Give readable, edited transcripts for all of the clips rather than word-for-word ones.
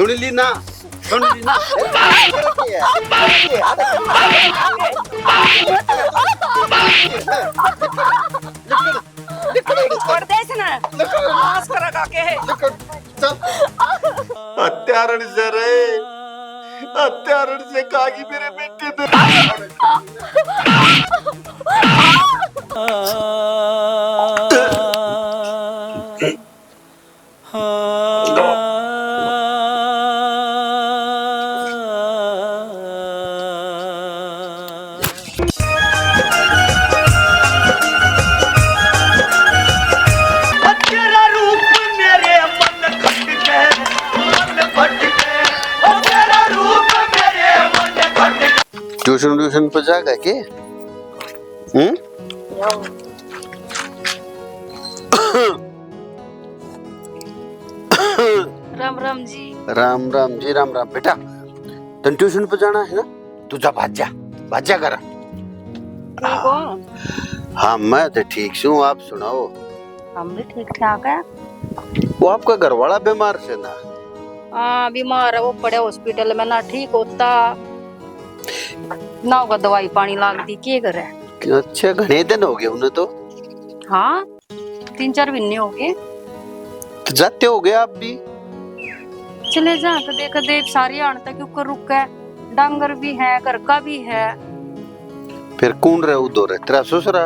सुन ली ना सुन ली ना छोड़ दे इसे ना मास करा के हत्यारण से रे हत्यारण से कागी मेरे बेटे दे ट्यूशन ट्यूशन पर जाएगा के राम राम जी राम राम जी राम राम बेटा तन ट्यूशन पर जाना है ना तू जा भाज जा कर ठीक हो हाँ मैं तो ठीक हूँ आप सुनाओ हम भी ठीक ठाक है वो आपका घर वाला बीमार से ना हाँ बीमार है वो पड़े हॉस्पिटल में ना ठीक होता ना होगा दवाई पानी लाग दी के करे अच्छा घने दिन हो गए उन्हें तो हाँ 3-4 महीने हो गए तो जाते हो गए आप भी चले जा कदे कदे सारी आने तक ऊपर रुक है डांगर भी है घर का भी है फिर कौन रहे उधर तेरा ससुरा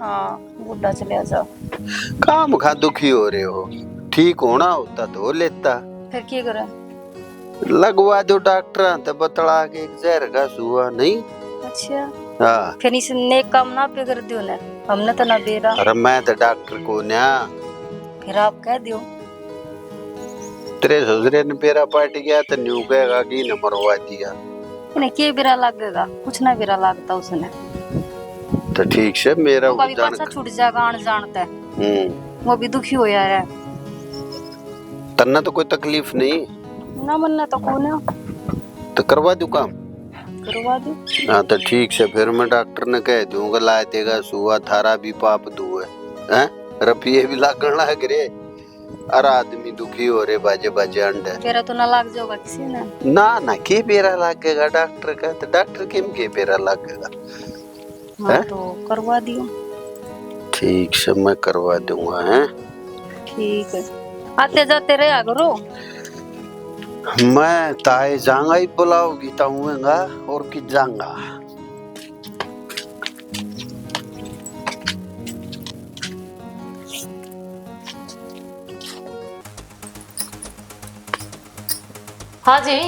हाँ बुढ़ा चले जा काम खा दुखी हो रहे हो ठीक होना होता तो लेता फिर क्या करे लगवा दो डॉक्टर तो बतला के एक जहर का सुआ नहीं अच्छा हाँ फिर इस नेक काम ना पे कर दियो ना हमने तो ना बेरा अरे मैं तो डॉक्टर को ना फिर आप कह दियो तेरे ससुरे ने पेरा पार्टी गया तो न्यू कहेगा कि न मरवा दिया इन्हें के बेरा लगेगा कुछ ना बेरा लगता उसने तो ठीक से मेरा वो कभी पाछा छूट जाएगा आन जानता है वो भी दुखी हो यार है तन्ना तो कोई तकलीफ नहीं ना मनना तो कौन है तो करवा दूं काम करवा दो हाँ तो ठीक से फिर मैं डॉक्टर ने कह दूंगा ला देगा सुआ थारा भी पाप दुए हैं रपिए भी लागण लग रे अरे आदमी दुखी हो रे बाजे बाजे अंडे बेरा तो ना लग जाएगा किसी ने ना के बेरा लागेगा डॉक्टर का तो डॉक्टर के बेरा लागेगा हाँ तो करवा दियो ठीक से मैं करवा दूंगा हैं ठीक है आते जाते रहे करो मैं ताए जाऊंगा ही बुलाओगी ताऊंगा और कि जाऊंगा हाँ जी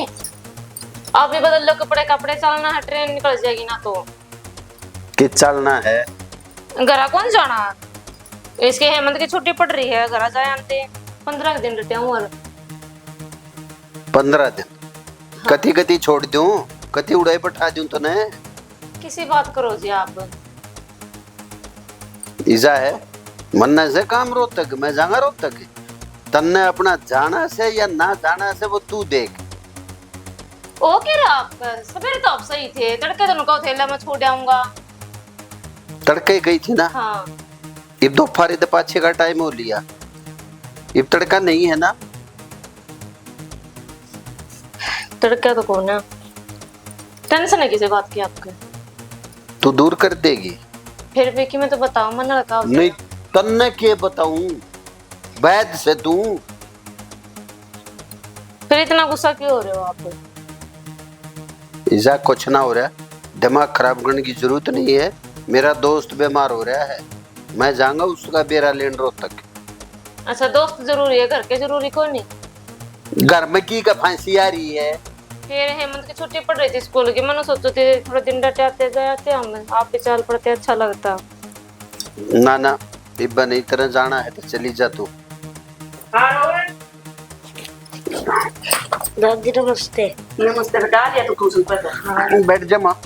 आप भी बदल लो कपड़े कपड़े चलना है ट्रेन निकल जाएगी ना तो कि चलना है घरा कौन जाना इसके हेमंत की छुट्टी पड़ रही है घरा जाए आते 15 दिन रहते हूँ और 15 दिन हाँ। कति कति छोड़ दूं कति उड़ाई बैठा दूं तो ने किसी बात करो जी आप ईजा है मन्ना से काम रोज तक मैं जाऊंगा रोज तक तन्ने अपना जाना से या ना जाना से वो तू देख ओ कह रहा आप सवेरे तो आप सही थे तड़के तो नुकाओ थे मैं छोड़ आऊंगा तड़के गई थी ना हाँ अब दोपहर तो 5-6 का टाइम हो लिया अब तड़का नहीं है ना तड़का तो कौन है टेंशन है किसी बात की आपके तू दूर कर देगी फिर भी कि मैं तो बताऊं मन लगा नहीं तन्ने के बताऊं वैद से तू फिर इतना गुस्सा क्यों हो रहे हो आप ईजा कुछ ना हो रहा दिमाग खराब करने की जरूरत नहीं है मेरा दोस्त बीमार हो रहा है मैं जाऊंगा उसका बेरा लेन रोज तक अच्छा दोस्त जरूरी है घर के जरूरी कोई नहीं घर में की का फांसी आ रही है फिर हेमंत की छुट्टी पड़ रही थी स्कूल की मैंने सोचा थे थोड़े दिन डटे जाते हम आप भी चल पड़ते अच्छा लगता ना इब्बा नहीं तरह जाना है तो चली जा तू दादी नमस्ते नमस्ते बेटा आ तो कुछ पर बैठ जा माँ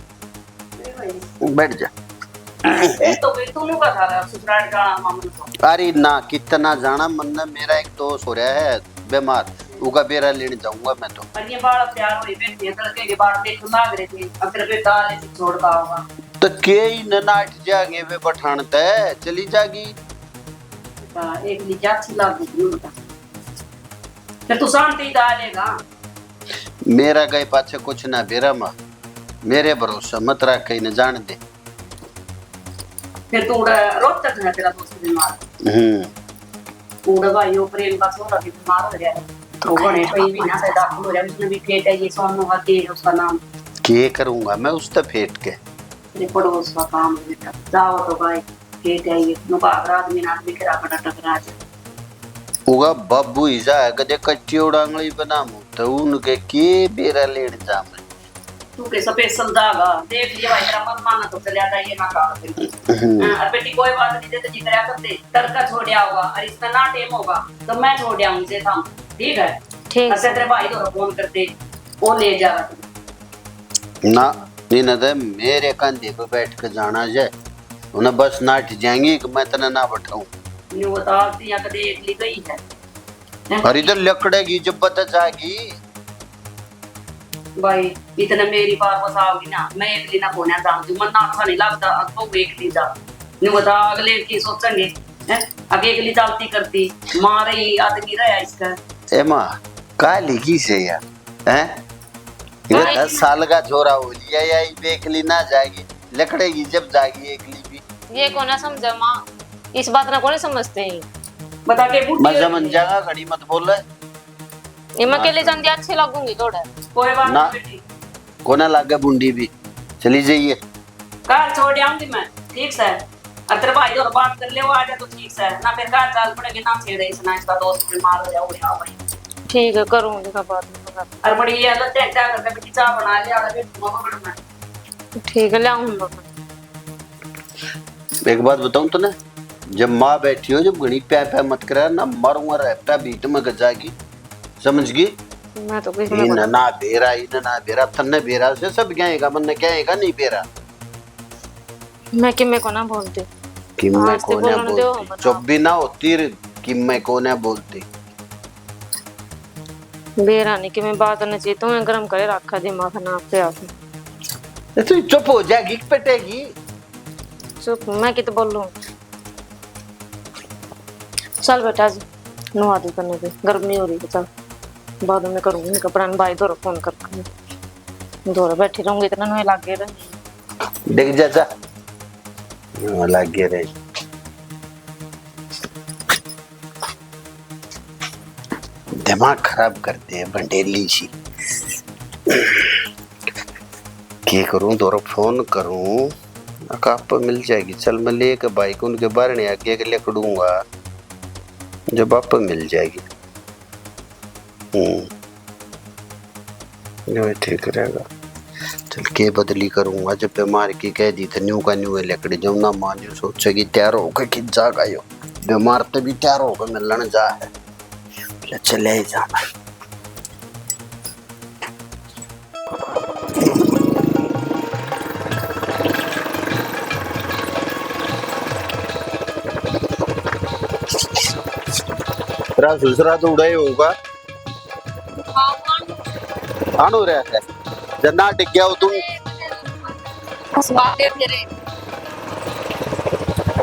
बैठ जा तो भाई तू का था ससुराल का मामला तो अरे ना कितना जाना मन ने मेरा एक दोस्त हो रहा है बीमार उगा बेरा लेने जाऊंगा मैं तो पर ये बाल प्यार हुई बैठे तड़के के बाल देख मांग रहे थे अब तेरे बेटा ने छोड़ का होगा तो के ही ननाट जागे वे पठान तय चली जागी एक ली जाची लाग गई उनका फिर तू शांति डालेगा मेरा गए पाछे कुछ ना बेरा माँ, मेरे भरोसा मत रख, कहीं न जान दे। फिर तू रोज तक है तेरा दोस्त बीमार। तू भाई वो प्रेम का छोरा भी बीमार हो गया है, तो बड़े कोई भी ना से दाखिल हो जाए, उसने भी फेंटा ये सोनू का के उसका नाम। के करूंगा मैं उससे फेंट के? ये पड़ोस का काम है बेटा, जाओ तो भाई फेंटा ये नुका आदमी ना आदमी करा बड़ा टकरा जा। उगा बाबू इजा है कदे कच्ची उड़ांगली बनामू तो उनके के बेरा लेट जाम। तू के स्पेशल दागा देख लिया भाई, तेरा मन माना तो चले आता ये ना का और बेटी कोई बात नहीं, देते जी तरह कर दे, तड़का छोड़िया होगा और इसका ना टेम होगा तो मैं छोड़ आऊंगी से थाम, ठीक है? ठीक अच्छा तेरे भाई को फोन करते वो ले जा ना नहीं ना दे मेरे कंधे पे बैठ के जाना जाए, उन्हें बस नाट जाएंगी कि मैं तना ना बैठाऊं। न्यू बता दिया कदे एक ली गई है और इधर लकड़ेगी जब बता जाएगी भाई, इतना मेरी बात बसाओगी ना, मैं एक ली ना होना चाहती हूं, मन ना अच्छा नहीं लगता अब एक ली जा। न्यू बता अगले की सोचेंगे हैं, आगे एक ली चलती करती मारे आदमी रहा इसका। ए माँ काली की से यार हैं, ये 10 साल का छोरा हो लिया या एकली ना जाएगी, लकड़ेगी जब जाएगी एकली भी। ये को ना समझा माँ, इस बात ना कोई समझते हैं। बता के मैं समझ जाएगा, घड़ी मत बोल रहे। ये मैं अकेले जान अच्छी लगूंगी थोड़ा। कोई बात ना नहीं बेटी, कोना लागे बुंडी भी, चली जाइए। कार छोड़ आऊंगी मैं, ठीक है? अगर भाई और बात कर ले वो आ जाए तो ठीक है ना, फिर कार चाल पड़ेगी ना छेड़े इसना, इसका दोस्त बीमार हो जाओगे। हाँ भाई ठीक है करूंगी का बात नहीं। और बड़ी ये अलग टैग करके बेटी चाय बना ले आगे मम्मा बढ़ना। ठीक है ले आऊंगा। एक बात बताऊं तो ना, जब माँ बैठी हो जब घड़ी प्या प्या मत करा ना, मारूंगा रहता बीट में गजागी, समझ गई? मैं तो कुछ इन ना बेरा इन ना बेरा तन्ने बेरा से सब गएगा, मन ने कहेगा नहीं बेरा मैं कि मैं को ना बोलती कि मैं आज से कोने बोलने दो, बोलती, बताओ। चुप भी ना होती कि मैं कोने बोलती। बेरानी की मैं बात न चाहिए तो मैं गरम करे रखा दिमाग ना पे आके। तो चुप हो जाएगी पटेगी। चुप मैं कित बोल लूं। चल बेटा जी नुआ दी करने दे, गर्मी हो रही है, चल बाद में करूंगी कपड़ा भाई दो फोन करके दो बैठी रहूंगी, इतना नुए लागे रहे देख जा जा लगे रहे। दिमाग खराब करते हैं बंडेली सी। क्या करूं, दोरो फोन करूं आप मिल जाएगी, चल मैं लेके बाइक उनके बारे आगे के ले खड़ूंगा जब आप मिल जाएगी। जो ठीक रहेगा। चल के बदली करूंगा, जब बीमार की कह दी थी न्यू का न्यू लकड़ी जब ना मान सोचेगी तैयार होकर कि जागा यो बीमार तो भी तैयार होकर मिलने जा है, चले ही जाना। तेरा दूसरा तो उड़ा ही होगा। आनो रहा है जना टिक गया हो तुम,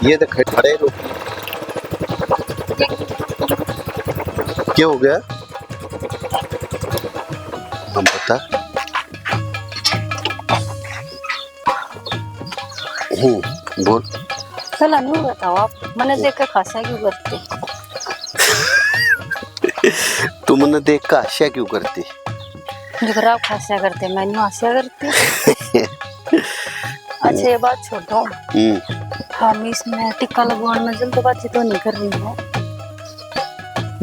ये तो खड़े लोग क्या हो गया हम बता। बोल चला नू बताओ आप मैंने देख के खासा क्यों करते? तुमने देख का आशा क्यों करती? जो आप खासा करते मैंने आशा करती। अच्छा ये बात छोड़ो, हम इसमें टिक्का लगवाने में जल्दबाजी तो नहीं कर रही है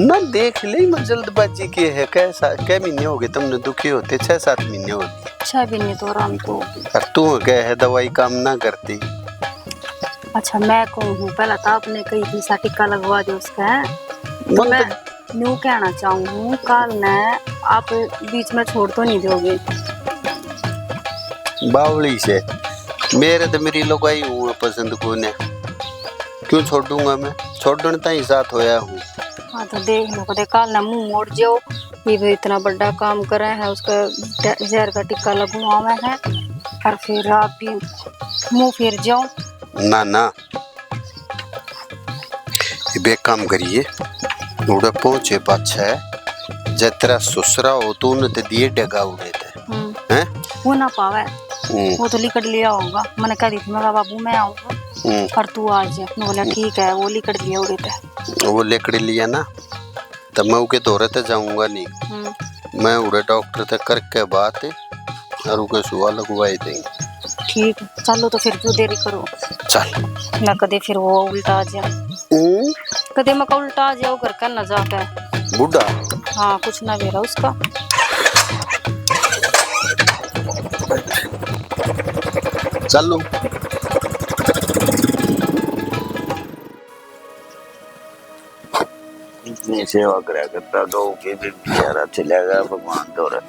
ना? देख ले मैं जल्दबाजी की है, कैसा क्या महीने हो गए तुमने दुखी होते? 6-7 महीने हो गए। 6 महीने तो आराम तो होगी। और तू क्या है दवाई काम ना करती? अच्छा मैं कहूँ पहला तो आपने कई दिशा टिक्का लगवा दो उसका है तो मैं न्यू कहना चाहूँ कल न आप बीच में छोड़ तो नहीं दोगे? बावली से मेरे तो मेरी लगाई हूँ पसंद को ने क्यों छोड़ूंगा मैं, छोड़ने तक साथ होया हूँ। हाँ तो देख लो कदे कल न मुंह मोड़ जाओ, ये भी इतना बड़ा काम करे है उसका जहर का टिक्का लगवावे है और फिर आप भी मुंह फिर जाओ। ना ना ये बेक काम करिए, उड़ा पहुंचे पाछा जे तेरा ससुरा हो तो उन्हें ते दिए डगा उड़े थे हैं वो ना पावे, वो तो लिकट लिया होगा। मैंने कह दी थी मैं बाबू मैं आऊंगा और तू आ जा। मैं बोला ठीक है, वो लिकट लिया उड़े थे। वो लेकड़ी लिया ना तब मैं उनके दौरे ते जाऊंगा नहीं। मैं उड़े डॉक्टर ते करके बात और उनके सुआ लगवाई देंगे। ठीक है चलो, तो फिर क्यों देरी करो। चल ना कदे फिर वो उल्टा आ जाए, कदे मैं उल्टा आ जाओ घर का न जाके बुढ़ा। हाँ कुछ ना बेरा उसका। चलो इतनी सेवा करा करता दो के भी बेचारा चलेगा भगवान दौरे।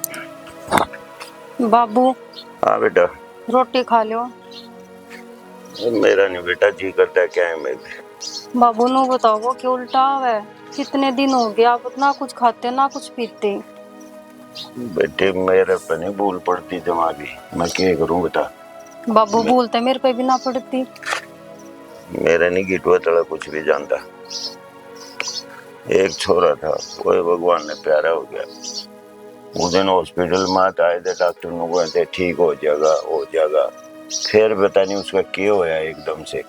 बाबू हाँ बेटा। रोटी खा लो। मेरा नहीं बेटा जी करता क्या है मैं भी। बाबू नु बताओ वो क्यों उल्टा है। कितने दिन हो गया आप ना कुछ खाते ना कुछ पीते। बेटे मेरे पे नहीं भूल पड़ती दिमागी, मैं क्या करूं बेटा। बाबू भूलते मेरे पे भी ना पड़ती। मेरा नहीं गिटवा तड़ा कुछ भी जानता। एक छोरा था वो भगवान ने प्यारा हो गया। उस दिन हॉस्पिटल में आए थे, डॉक्टर ने कहते ठीक हो जाएगा। फिर पता नहीं उसका क्या होया एकदम से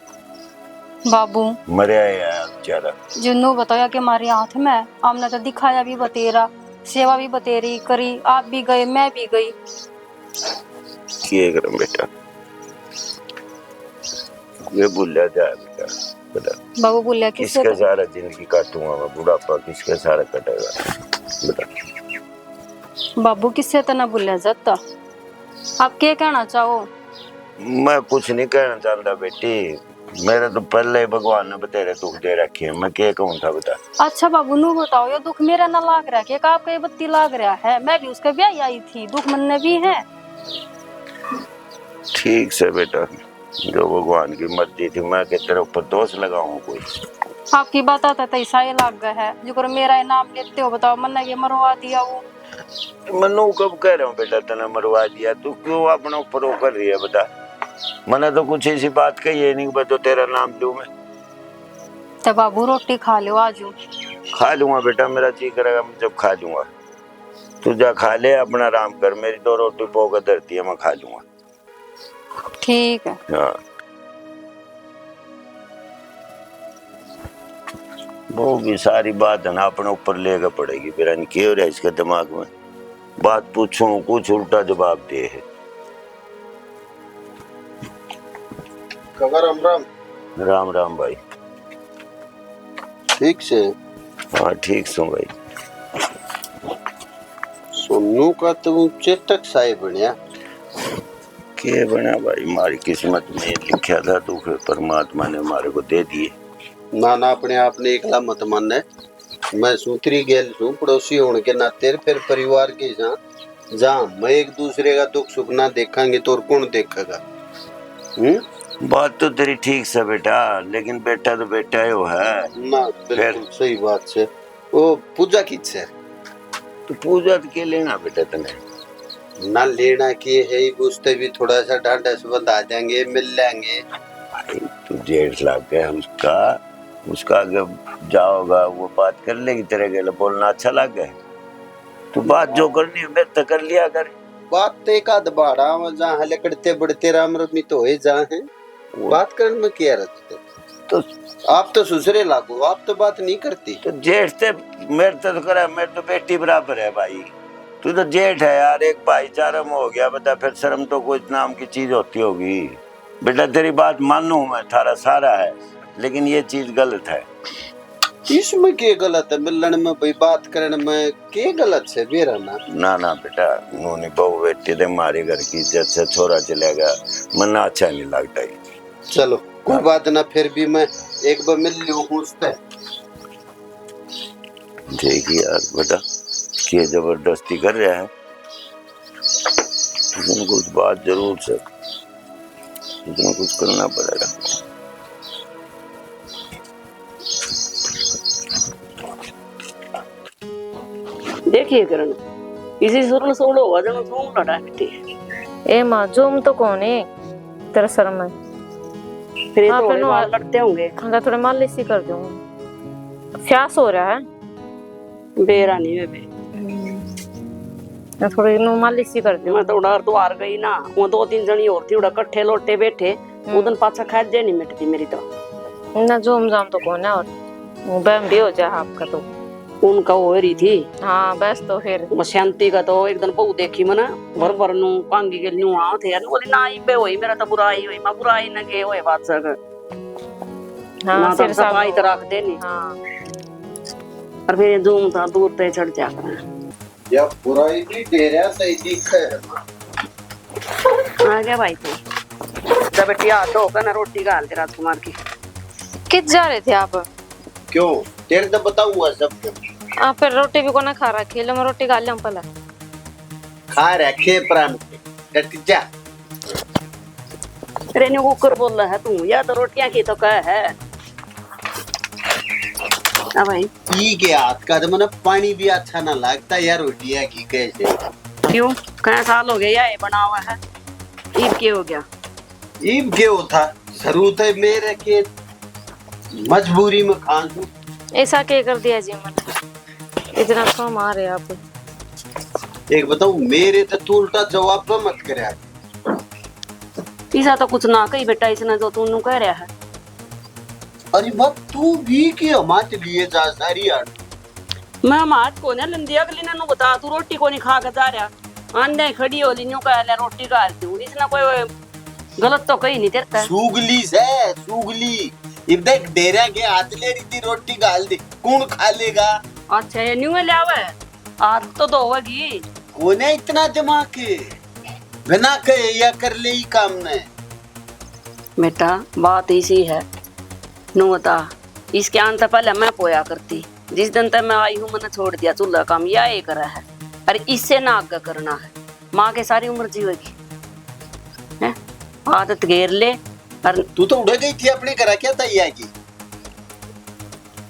बाबू मरिया है बेचारा। जिन्नू बताया कि हमारे हाथ में हमने तो दिखाया भी बतेरा, सेवा भी बतेरी करी, आप भी गए मैं भी गई। क्या करूं बेटा, ये भूलिया जाए बेटा। बेटा बाबू बोलिया किसके सारा जिंदगी काटूंगा मैं, बुढ़ापा किसके सारा कटेगा बेटा। बाबू किससे तो ना भूलिया जाता। आप क्या कहना चाहो। मैं कुछ नहीं कहना चाहता बेटी, मेरे तो पहले ही भगवान ने बतेरे दुख दे रखे हैं, मैं क्या कहूँ था बता। अच्छा बाबू नू बताओ, ये दुख मेरा ना लाग रहा है कि आपका ये बत्ती लाग रहा है। मैं भी उसके ब्याह आई थी, दुख मन में भी है। ठीक से बेटा, जो भगवान की मर्जी थी, मैं के तेरे ऊपर दोष लगाऊं कोई। आपकी बात आता तो ऐसा ही लाग गया है जो मेरा नाम लेते हो। बताओ मन ने ये मरवा दिया वो। मनु कब कह रहा हूँ बेटा तने मरवा दिया, तू क्यों अपने ऊपर वो कर रही है बता। मैंने तो कुछ ऐसी बात कही है नहीं तो तेरा नाम लूं मैं। तो बाबू रोटी खा लो आजू। खा लूंगा बेटा, मेरा जी करेगा मैं जब खा लूंगा। तू जा खा ले अपना आराम कर, मेरी 2 रोटी पोकर धरती है मैं खा लूंगा। ठीक है। हाँ वो भी सारी बात है ना अपने ऊपर लेकर पड़ेगी। मेरा नहीं क्यों रहा इसके दिमाग में, बात पूछूं कुछ उल्टा जवाब दे है। राम राम। राम राम भाई। ठीक से? हाँ ठीक सो भाई। सोनू का तो चेतक साहेब बनया। के बना भाई, हमारी किस्मत में लिखा था तो फिर परमात्मा ने हमारे को दे दिए। ना ना अपने आप ने एकला मत मानना। मैं सूत्री गेल सू पड़ोसी होने के नाते फिर परिवार के जहाँ मैं एक दूसरे का दुख सुख ना देखेंगे तो और कौन देखेगा। बात तो तेरी ठीक से बेटा, लेकिन बेटा तो बेटा ही वो है ना। बिल्कुल सही बात से। वो पूजा किस है तो पूजा तो के लेना बेटा तने ना लेना की है, उससे भी थोड़ा सा ढांढस बंधा देंगे मिल लेंगे। तू 1.5 लाख है उसका आगे जाओगा वो बात कर लेगी, तेरे के लिए बोलना अच्छा लग गया। तू बात जो करनी है मेरे तक कर लिया कर। बात तो एक आध बाड़ा जहाँ लकड़ते बढ़ते राम रमी तो है जहाँ है बात करने में क्या रहता। तो आप तो ससुरे लागू, आप तो बात नहीं करती। तो जेठ से मेरे तो करा, मेरे तो बेटी बराबर है भाई। तू तो जेठ है यार, एक भाईचारा में हो गया बता, फिर शर्म तो कुछ नाम की चीज होती होगी। बेटा तेरी बात मानू मैं, थारा सारा है, लेकिन ये चीज गलत है। इसमें क्या गलत है, मिलने में भाई बात करने में क्या गलत है बेरा ना ना बेटा उन्होंने बहु बेटी दे मारे घर की इज्जत से छोरा चलेगा मना अच्छा नहीं लगता है। चलो कोई बात ना, फिर भी मैं एक बार मिल लूं उससे। देखिए यार बेटा ये जबरदस्ती कर रहा है, कुछ बात जरूर से कुछ करना पड़ेगा। देखिए करण इसी सुरन सोलो वजन तो लड़ा बेटी ए मां जोम तो कौन है तेरा सर में फिर ये तो वाल लड़ते होंगे। मैं थोड़े मालिश ही कर दूंगा, फ्यास हो रहा है बेरा नहीं बेबे। मैं थोड़ी नु मालिश ही कर दूं। मैं तो डर तो हार गई ना। वो 2-3 जनी और थी उड़ा कट्ठे लोटे बैठे उदन पाछा खाद जे नहीं मिटती मेरी तो। ना जोम जाम तो कौन है और वो बहन भी हो जाए आपका तो। उनका वो रही थी। हाँ बस तो फिर शांति का तो एक दिन बहु देखी मना भर नु कांगी के न्यू आओ थे यार बोली ना इबे होई मेरा तो बुराई होई मैं बुराई न के होए बात सक। हाँ सिर सफाई तो रख दे नहीं। हाँ और फिर दूर था दूर ते चढ़ जा कर या बुराई भी डेरा सही दिख है। आ गया भाई तू जब बेटिया तो का ना रोटी गाल दे राजकुमार की। किस जा रहे थे आप? क्यों तेरे तो बताऊंगा सब कुछ। आप फिर रोटी भी को ना खा रहा खेलो मैं रोटी खा लिया पहले। खा रखे प्राण कट जा। रेनू कुकर बोल रहा है तू या तो रोटियां की तो कह है। आ भाई पी के हाथ का तो मैंने पानी भी अच्छा ना लगता यार रोटियां की कैसे। क्यों कई साल हो गए या ये बना हुआ है ईद के हो गया। ईब क्यों था जरूरत है मेरे के मजबूरी में खान दूं। ऐसा क्या कर दिया जी मैंने इतना क्यों मारे आप? एक बताऊं मेरे तो तू उल्टा जवाब तो मत करे। ऐसा तो कुछ ना कही बेटा इसने जो तू कह रहा है। अरे बाप तू भी की हमात लिए जा सारी यार। मैं मात को ने लंदिया अगली ने बता तू रोटी को नहीं खा के जा रहा आंधे खड़ी हो ली न्यू कह ले रोटी खा तू इसने कोई गलत तो कही नहीं तेरे। सूगली से सूगली इब देख डेरा के हाथ ले रही थी रोटी गाल दी कौन खा लेगा। अच्छा ये न्यू ले आवे आज तो होगी कोने इतना दिमाग है बिना कहे या कर ले ही काम ने। बेटा बात इसी है नु बता इसके अंत पहले मैं पोया करती जिस दिन तक मैं आई हूँ मैंने छोड़ दिया चूल्हा काम या ये करा है। अरे इससे ना आगे करना है माँ के सारी उम्र जीवेगी है आदत घेर ले। और तू तो उड़ गई थी अपने घर क्या तैयार की।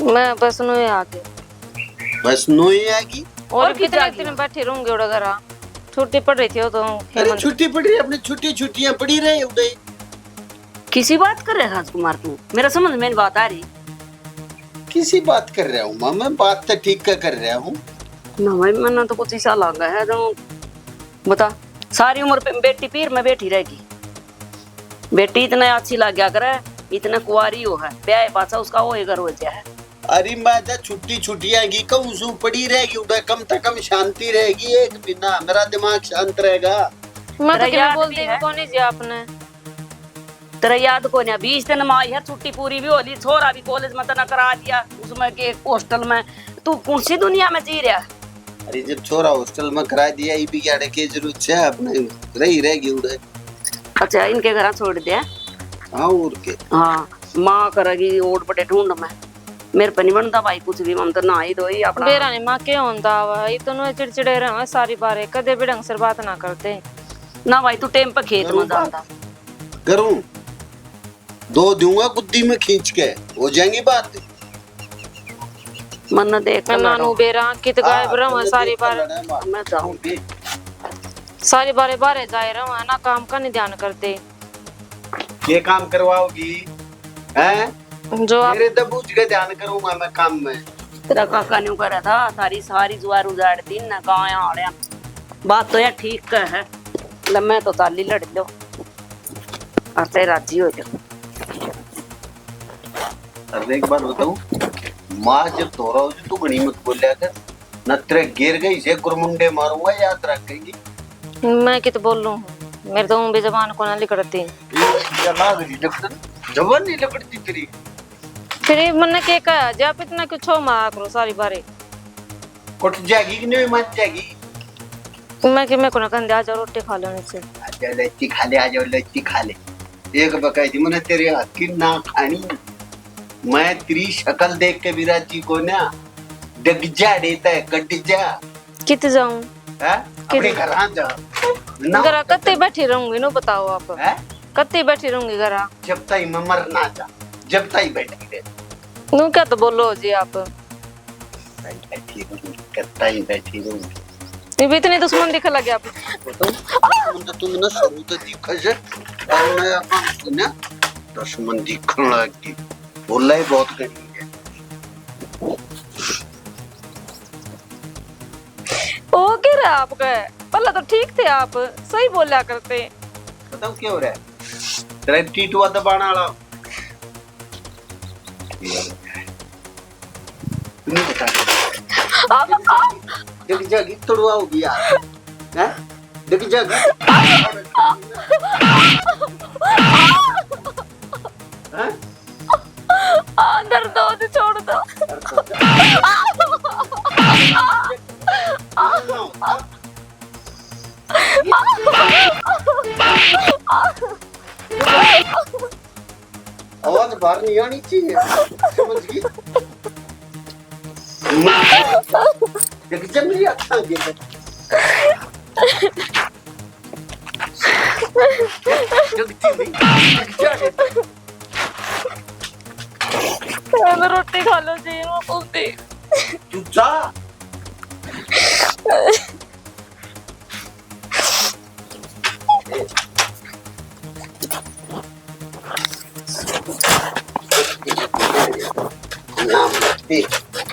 मैं बस नो आके बस नो ही आएगी। और कितने कितने दिन बैठे रहूंगे उड़ा घर छुट्टी पड़ रही थी वो तो अरे छुट्टी पड़ी रही अपनी छुट्टियां पड़ी रही उड़े। किसी बात कर रहे राजकुमार तू मेरा समझ में नहीं बात आ रही। किसी बात कर रहा हूँ मैं बात तो ठीक कर रहा हूँ ना भाई मैंने तो कुछ ऐसा लगा है जो बता सारी उम्र पे बेटी पीर में बैठी रहेगी। बेटी इतना अच्छी लग गया करे इतना कुआरी हो है ब्याह पाछा उसका वो घर हो जाए। अरे मैं छुट्टियां की कहूँ सू पड़ी रहेगी उधर कम से कम शांति रहेगी एक बिना मेरा दिमाग शांत रहेगा। मैं तो क्या याद बोलती भी भी है। कौन जी आपने तेरा याद को नहीं 20 दिन में आई है छुट्टी पूरी भी होली छोरा भी कॉलेज में तना करा दिया उसमें के हॉस्टल में तू कौन सी दुनिया में जी रहा। अरे जब छोरा हॉस्टल में करा दिया ये भी क्या के जरूरत है अपने रही रहेगी उधर। अच्छा इनके घर छोड़ दिया। हाँ और के हाँ माँ करेगी ओट बटे ढूंढ में मेरे पे नहीं बनता भाई कुछ भी मन तो ना ही दो ही अपना बेरा ने मां के होंदा वा ये तो नो चिड़चिड़े रहे सारी बारे कदे भी ढंग से बात ना करते ना भाई तू टाइम पे खेत में जाता करूं 2 दूंगा बुद्धि में खींच के हो जाएंगी बात। मन देख मैं नानू बेरा कित गायब रहा सारी बार मैं जाऊंगी सारी बारे बारे जाए रहा ना काम का नहीं ध्यान करते। ये काम करवाओगी हैं जो आप मेरे दबूज के ध्यान करूंगा मैं काम में। तेरा काका न्यू करा था सारी जुआर उजाड़ दी ना गाँव आड़िया बात तो यार ठीक है मैं तो ताली लड़ लो और ते राजी हो जाओ। अरे एक बार बताऊं माँ जब तोरा हो तू घड़ी मत बोलिया कर नत्रे गिर गई से गुरमुंडे मारूंगा याद रखेगी। मैं कित बोल लूं मेरे तो भी जबान को ना लिखड़ती जबान नहीं लकड़ती तेरी। फिर मन के कहा जब इतना कुछ हो मारा करो सारी बारे कुट जाएगी कि नहीं मत जाएगी। मैं कि मैं को ना कंदे आ जाओ रोटी खा लो नीचे आजा लच्ची खा ले आजा लच्ची खा ले। एक बकाई थी मैंने तेरे हाथ की ना खानी मैं तेरी शक्ल देख के विराजी को ना डग जा देता है कट जा कित जाऊं अपने घर आ जा घर कत्ते बैठी रहूंगी नो बताओ आप है कत्ते बैठी रहूंगी घर जब तक मैं मर ना जा जब तक बैठी रहे नो क्या तो बोलो जी आप बैठी रहूंगी कत्ता ही बैठी रहूंगी। ये भी इतने दुश्मन दिख लगे आप तो तुम ना शुरू तो दिखा से और मैं अपन ना दुश्मन दिखने लगी बोला ही बहुत करी है। ओ क्या रहा आपका पहले तो ठीक थे आप, सही बोला करते। बताओ क्या हो रहा है? तेरा टीटुआ दबाना वाला नहीं बता। जग जग तोड़वा होगी यार, हैं? जग जग हैं? दर्द हो तो छोड़ दो। आवाज बाहर नहीं आनी चाहिए, समझ गई? जग जग मेरी आँखें आगे है। मैं रोटी खा लो जी, मैं बोलती। तू जा। नाम रखती,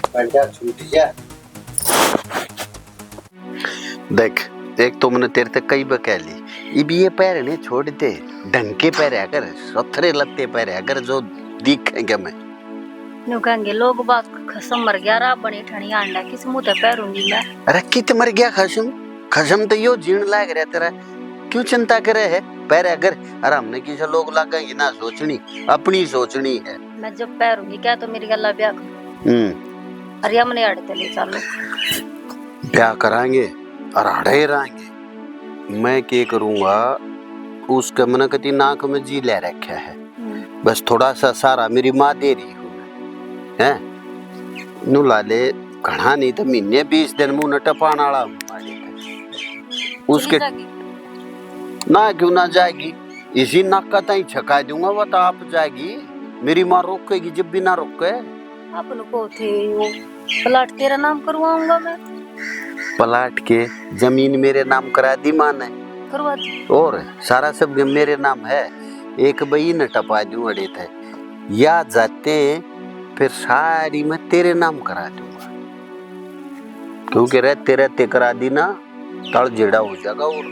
पंजा छूट जा। देख, एक तो मैंने तेरे तक कई बार कह ली, इब ये पैर नहीं छोड़ दे, ढंग के पैर अगर सथरे लगते पैर अगर जो दिखेंगे मैं नु कहेंगे लोग बात खसम मर गया रा बनी ठणी अंडा किस मुंह ते पैरूंगी मैं। अरे कित मर गया खसम, खसम तो यो जीण लाग रहा तेरा, क्यों चिंता करे है? पैर अगर अरे हमने किसी लोग लागेंगे ना सोचनी, अपनी सोचनी है। मैं जब पैरूंगी क्या तो मेरी गल्ला ब्याह कर। अरे हमने अड़ते ले चलो ब्याह कराएंगे और अड़े रहेंगे। मैं क्या करूंगा, उसका मन कति नाक में जी ले रखा है, बस थोड़ा सा सारा मेरी माँ दे रही हूँ है नु लाले घना नहीं तो महीने 20 दिन मुंह न टपान वाला उसके ना क्यों ना जाएगी, इसी नाक का ताई छका दूंगा, वो तो आप जाएगी। मेरी माँ रोकेगी जब भी ना रोके। अपन को थे वो प्लाट तेरा नाम करवाऊंगा मैं। प्लाट के जमीन मेरे नाम करा दी माँ ने, करवा दी और सारा सब मेरे नाम है। एक बही न टपा दूं अड़े थे या जाते फिर सारी मैं तेरे नाम करा दूंगा, क्योंकि रे तेरे ते करा दी ना तड़ जेड़ा हो जाएगा। और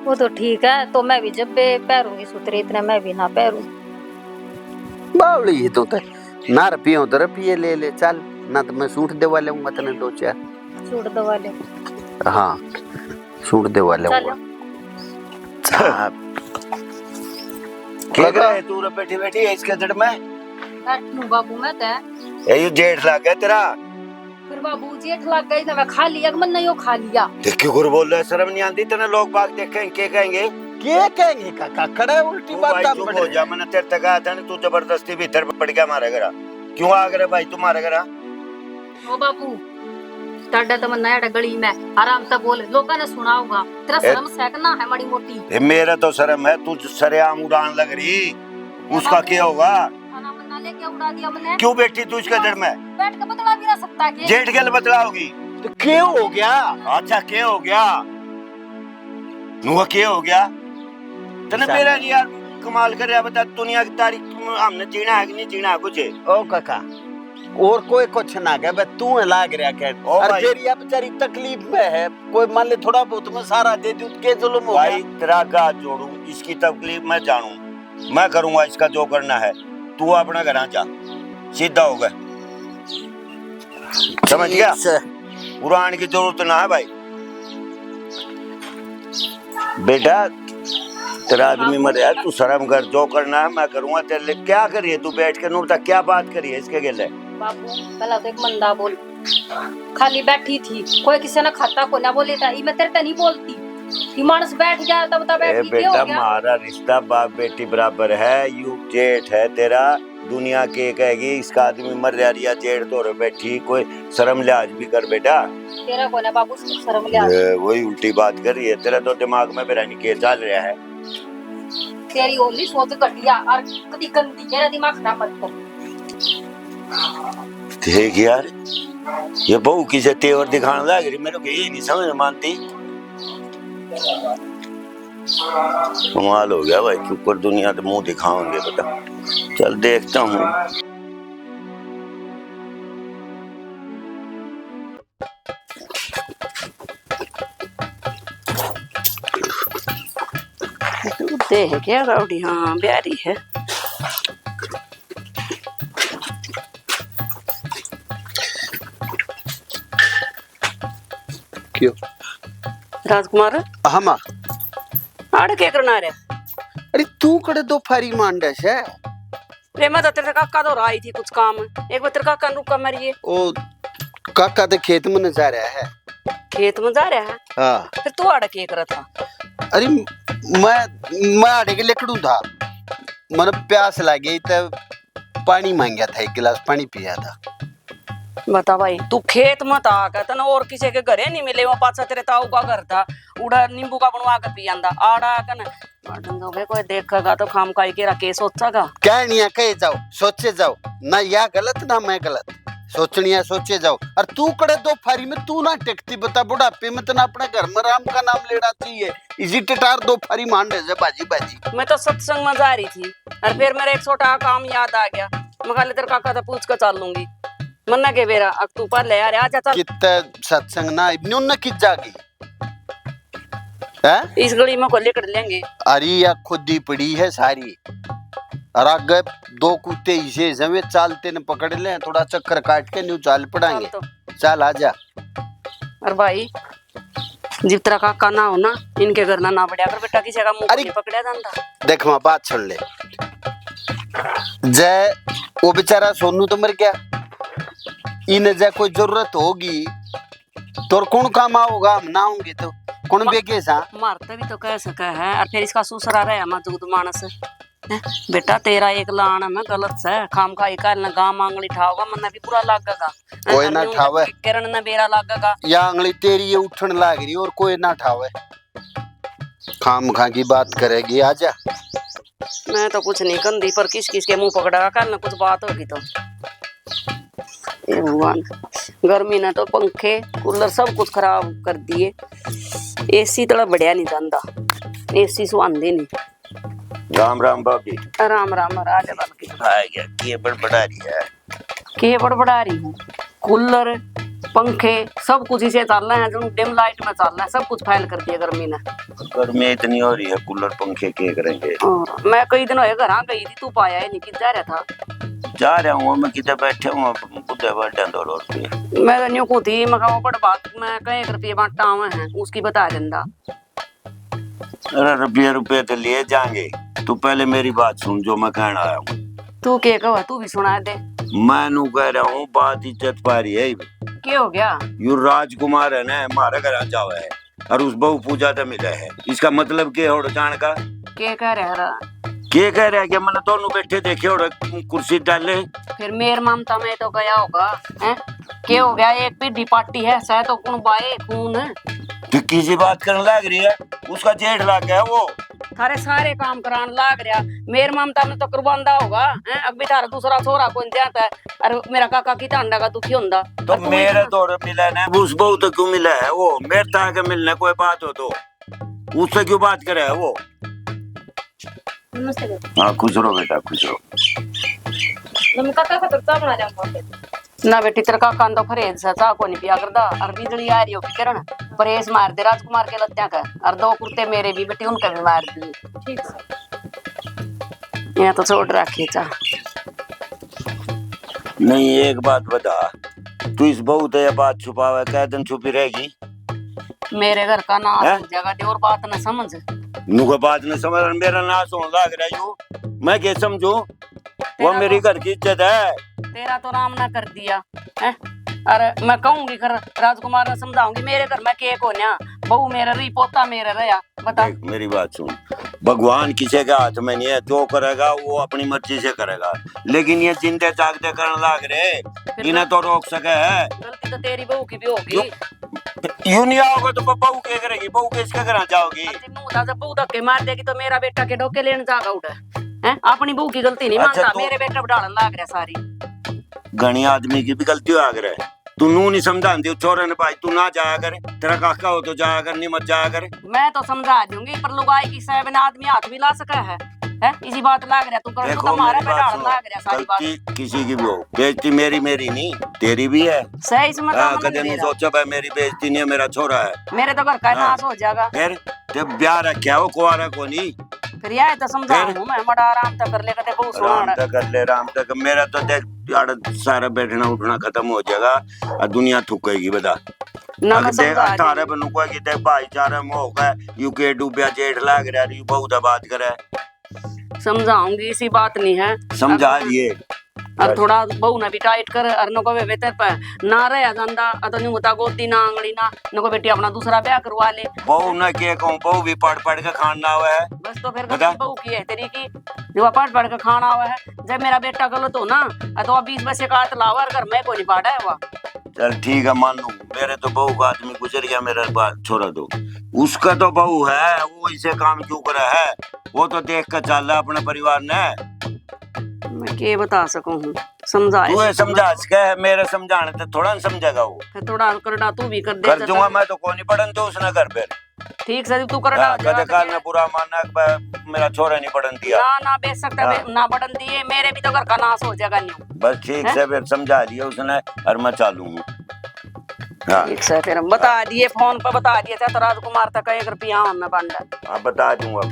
वो तो ठीक है, तो मैं भी जब भी पैरूंगी सुतरे इतने मैं भी ना पैरूं। बावली ही तो ना रुपये हो तो रुपये ले ले चल, ना तो मैं सूट देवा लूंगा तने 2-4 सूट दवा ले। हाँ सूट देवा लूंगा। क्या कर रहा है तू? बैठी बैठी है इसके जड़ में बैठू बाबू मैं ते ये जेठ लग गया तेरा। फिर बाबू जेठ लग गई ना मैं खा लिया, मन नहीं हो खा लिया। क्यों गुरु बोल रहा है? शर्म नहीं आती तेरे? लोग बाग देखेंगे क्या कहेंगे? क्या कहेंगे काका? खड़ा उल्टी बात भाई चुप हो जा, मैंने तेरे तक आया था ना, तू जबरदस्ती भीतर पड़ गया मारे घरा। क्यों आ गया भाई तू मारे घरा? ओ बाबू टाडा तो मन्ना है गली में आराम से बोल, लोगों ने सुना होगा। तेरा शर्म सहकना है बड़ी मोटी। मेरा तो शर्म है, तू सरेआम उड़ान लग रही, उसका क्या होगा? खाना बना ले क्या उड़ा दिया मैंने? क्यों बैठी तू इसके जड़ में? बैठ के बतला भी ना सकता के? जेठ गल बतलाओगी तो क्या हो गया? अच्छा क्या हो गया? नुआ क्या हो गया? तने मेरा नहीं यार कमाल कर रहा, बता दुनिया की तारीख हमने जीना है कि नहीं जीना है कुछ? ओ काका और कोई कुछ ना कहे, बस तू है लाग रहा कह। और तेरी अब बेचारी तकलीफ में है, कोई मान ले थोड़ा बहुत मैं सारा दे दूं के जुल्म हो भाई तेरा गाथ जोड़ू, इसकी तकलीफ मैं जानू, मैं करूंगा इसका जो करना है। तू अपना घर जा, सीधा हो गया, समझ गया? पुराण की जरूरत ना है भाई। बेटा तेरा आदमी मर यार, तू शर्म कर, जो करना है मैं करूंगा तेरे लिए। क्या करिए तू बैठ के नूर तक, क्या बात करिए इसके गिले? बाबू पहला तो एक मंदा बोल, खाली बैठी थी, कोई किसी ने खाता को ना बोले था, मैं तेरे पे नहीं बोलती। ये मानस बैठ गया तब बैठ गया। बेटा हमारा रिश्ता बाप बेटी बराबर है, यू जेठ है तेरा, दुनिया के कहेगी इसका आदमी मर रहा, जेठ तो बैठी, कोई शर्म लिहाज भी कर बेटा। तेरा को ना बाबू शर्म लिहाज, वही उल्टी बात कर रही है, तेरा तो दिमाग में बेरानी के चल रहा है। तेरी ओली सोच घटिया और कदी गंदी, मेरा दिमाग खराब मत कर। देख यार ये बहू किसे तेवर दिखाने लग रही, मेरे को ये नहीं समझ मानती। कमाल हो गया भाई, ऊपर दुनिया तो मुंह दिखाओगे बेटा। चल देखता हूँ। ते है क्या गाउडी? हाँ ब्यारी है। क्यों राजकुमार हाँ माँ? आड़े क्या करना रे? अरे तू कड़े दो फारी मांडस है? रे मैं तो तेरे काका तो आई थी कुछ काम। एक बार तेरे काका रुका मरिए। ओ काका तो खेत में जा रहा है। खेत में जा रहा है? हाँ। फिर तू आड़ा क्या कर रहा था? अरे मैं आड़े के लेकड़ू था। मन प्यास लगी तो पानी मांगा था, 1 गिलास पानी पिया था। बता भाई, तू खेत मत आ कहता ना, और किसी के घरे नहीं मिले। वहाँ पासा तेरे ताऊ का घर था, उड़ा नींबू का बनवा के पी आंदा। आड़ा कन कोई देखेगा तो खाम खाई के रखे सोचेगा क्या नहीं है? कहे जाओ, सोचे जाओ ना, या गलत ना मैं गलत। सोचनी है सोचे जाओ। और तू कड़े दो फारी में तू ना टेकती, बता बुढ़ापे में तो अपने घर में राम का नाम लेना चाहिए। इसी टटार दो फारी मान रहे बाजी बाजी। मैं तो सत्संग में जा रही थी और फिर मेरा एक छोटा काम याद आ गया। मैं तेरे काका से पूछ कर चल लूंगी। मन्ना के बेरा तू पर ले आ जा। कितना सत्संग ना इब्न कित जागी है? इस गली में को लेकर लेंगे। अरे या खुद ही पड़ी है सारी। और आगे 2 कुत्ते इसे जमे चालते न पकड़ ले, थोड़ा चक्कर काट के न्यू चाल पड़ाएंगे। तो चल आजा। और भाई जिब तेरा काका ना हो ना, इनके घर ना बढ़िया कर बेटा, किसी का मुंह नहीं पकड़ा जाता। देख मां बात सुन ले। जय वो बेचारा सोनू तो मर गया, इन्हें जय कोई जरूरत होगी तो कौन काम आओगा? हम ना होंगे तो कौन बेगे सा? मारते भी तो कह सका है। और फिर इसका ससुरा रहा मजदूत मानस है। बेटा तेरा एक लान में गलत से खाम खाई कर न गांव आंगली ठाओगा, मन भी पूरा लागेगा। कोई ना ठावे, किरण न बेरा लागेगा। या आंगली तेरी ये उठन लाग रही और कोई ना ठावे। खाम खा की बात करेगी, आजा। मैं तो कुछ नहीं कंदी, पर किस किस के मुंह पकड़ा कर न कुछ बात होगी तो। ये भगवान, गर्मी ने तो पंखे कूलर सब कुछ खराब कर दिए। एसी तड़ा बढ़िया नहीं जाता, एसी सुहांदे नहीं। राम राम भाभी। राम राम राजा बल्कि आ गया के बड़बड़ा रही है? के बड़बड़ा रही हूँ? कूलर पंखे सब कुछ इसे चल रहा है, जो डिम लाइट में चल रहा है। सब कुछ फैल कर दिया गर्मी ने। गर्मी इतनी हो रही है, कूलर पंखे के करेंगे? मैं कई दिन घर आ गई थी, तू पाया ही नहीं। किधर जा रहा था? जा रहा हूँ मैं, किधर बैठे हूँ बुढ़े बैठे दो रोड पे। मैं तो न्यू को थी, मैं कहा बड़ बात मैं कहीं रुपये बांटा हुए हैं, उसकी बता देंदा। अरे रुपये तो लिए जाएंगे, तू पहले मेरी बात सुन जो मैं कहना आया हूँ। तू क्या कहा? तू भी सुना दे। मैं नू कह रहा हूँ बात इज्जत पा रही है। क्या हो गया? यू राजकुमार है ना, हमारे घर जावा है और उस बहु पूजा तो मिला है। इसका मतलब क्या हो जान का? क्या कह रहा? क्या कह रहा है कि मैंने दोनों बैठे देखे और कुर्सी डाले? फिर मेर ममता में तो गया होगा हैं? क्या हो गया? एक पीढ़ी पार्टी है सह तो कौन बाए खून है। तू किसी बात करने लग रही है? उसका जेठ लग गया वो, थारे सारे काम कराने लाग रहा। मेर ममता में तो कुर्बानदा होगा हैं? अब भी थारा दूसरा छोरा कौन जाता है? और मेरा काका की टांडा का दुखी होंदा तो मेरे दौर मिला ना, उस बहू तो क्यों मिला है? वो मेरे ता के मिलने कोई बात हो तो उससे क्यों बात करे है वो? हाँ खुश रहो बेटा, खुश रहो। ना बेटी तेरे काका तो फरेज से चाह को नहीं पिया करदा। और बिजली आ रही हो किरण परेश मार दे राजकुमार के लत्या का। और 2 कुर्ते मेरे भी बेटी उनका भी मार दी। ठीक है, तो छोड़ रखी चाह। नहीं एक बात बता, तू इस बहू तो ये बात छुपावे, कै दिन छुपी रहेगी? मेरे घर का नाश हो जाएगा और बात न समझ। नुको बात न समझ, मेरा नाश होने लग रहा है। मैं क्या समझू? वो मेरी घर की इज्जत है। तेरा तो राम ना कर दिया है। अरे मैं कहूंगी घर राजकुमार ने समझाऊंगी। मेरे घर में केक हो ना, बहू मेरा रही, पोता मेरा रहा। बता मेरी बात सुन, भगवान किसी के हाथ में नहीं है। जो करेगा वो अपनी मर्जी से करेगा, लेकिन ये जिंदे जागते करने लग रहे, इन्हें तो रोक सके है। गलती तो तेरी बहू की भी होगी। यूं नहीं आओगे तो बहू क्या करेगी? बहू किसके घर जाओगी? बहू धक्के मार देगी तो मेरा बेटा के ढोके लेने जागा उठे हैं? अपनी बहू की गलती नहीं मानता। मेरे बेटा बढ़ाने लग रहा सारी। घनी आदमी की भी गलती आ गई। तू नू नहीं समझाती छोरे ने भाई, तू ना जाया कर। तेरा काका हो तो जाया कर, नहीं मत जाया कर। मैं तो समझा दूंगी, पर लुगाई की सेवन आदमी हाथ भी ला सका है। इसी बात लाग रहा तू कर, तू हमारा बेटा लाग रहा सारी बात। किसी की भी हो बेइज्जती, मेरी नहीं तेरी भी है। सही समझ। कदे नहीं सोचा भाई मेरी बेइज्जती नहीं है, मेरा छोरा है। मेरे तो घर का नाश हो जाएगा। फिर जब ब्याह रखा हो कुआरा को नहीं, फिर यार तो समझाऊं मैं बड़ा आराम तक कर ले कदे बहुत आराम सोना तक कर ले, आराम तक। मेरा तो देख यार सारा बैठना उठना खत्म हो जाएगा और दुनिया थूकेगी बता। ना मैं देख समझा अठारह बनू को कि देख भाईचारा में होगा यूके डूबिया जेठ लाग रहा है बहुत बात करे। समझाऊंगी, इसी बात नहीं है। समझा ये अब थोड़ा बहु ना भी टाइट कर और नको बेहतर पर ना रहे जांदा तो नहीं होता गोदी ना आंगली ना नको बेटी अपना दूसरा ब्याह करवा ले। बहू ना के कहूं बहू भी पढ़ पढ़ के खाना हुआ है बस तो फिर बता। बहू की है तेरी की जो पढ़ पढ़ के खाना हुआ है। जब मेरा बेटा गलत हो ना तो 20 बजे का लावा और घर में कोई नहीं पाड़ा है हुआ। चल ठीक है मान लू, मेरे तो बहू का आदमी गुजर गया, मेरा बात छोड़ा दो। उसका तो बहू है, वो इसे काम क्यों करा है, वो तो देख कर चल रहा अपने परिवार ने। मैं के बता सकूं हूँ समझाए तू समझा सके, मेरे समझाने तो थोड़ा न समझेगा वो। फिर थोड़ा करड़ा तू भी कर दे कर दूंगा मैं तो, कोई नहीं पढ़न तो उसने घर पे। ठीक से तू करड़ा कदे काल ने बुरा मानना मेरा छोरा नहीं पढ़न दिया ना ना बेच सकता ना बढ़न दिए मेरे भी तो घर का नाश हो जाएगा नहीं। बस ठीक से फिर समझा दिया उसने और मैं चालू हूँ। हाँ ठीक से फिर बता दिए फोन पर बता दिए थे तो राजकुमार तक 1 रुपया हमने बांटा। हाँ बता दूंगा।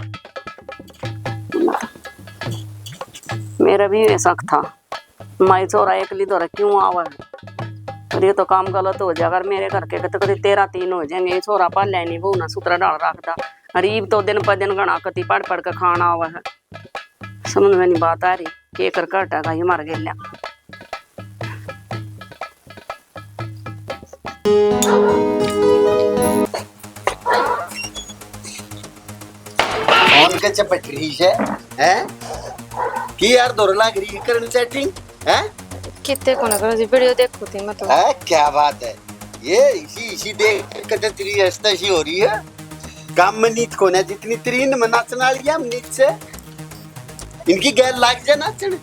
मेरा भी ऐसा था माई छोरा एक ली तो क्यों आवा है और ये तो काम गलत हो जाएगा। मेरे घर के तो कभी 13-3 हो जाएंगे। छोरा पढ़ लेनी बहु ना सूत्र डाल रखता गरीब तो दिन पर दिन गणा कति पढ़ पढ़ के खाना हुआ है। समझ में नहीं बात आ रही के कर कटा ये मर गया। कौन के चपट रही है हैं कि यार दौर लाग रही करन सेटिंग है कितने को ना करो जी, वीडियो देखो थी मैं तो। है क्या बात है ये इसी देख के तेरी हस्ता सी हो रही है। काम में नीत को ना जितनी त्रीन में नाचना लिया नीत से इनकी गैर लाग जा नाचने।